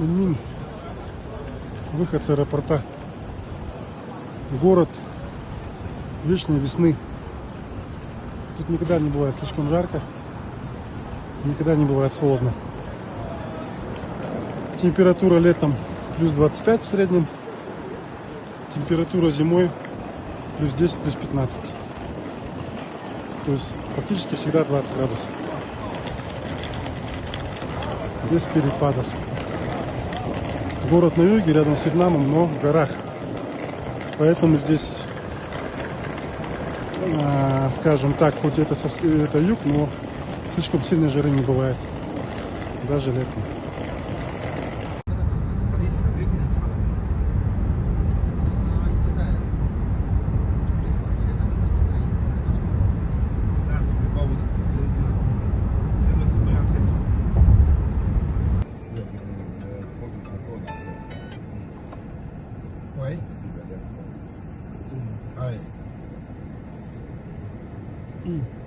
Инмин. Выход с аэропорта. Город вечной весны. Тут никогда не бывает слишком жарко, никогда не бывает холодно. Температура летом плюс 25 в среднем. Температура зимой плюс 10, плюс 15. То есть фактически всегда 20 градусов. Без перепадов. Город на юге, рядом с Вьетнамом, но в горах. Поэтому здесь, скажем так, хоть это юг, но слишком сильной жары не бывает. Даже летом.喂，係，嗯。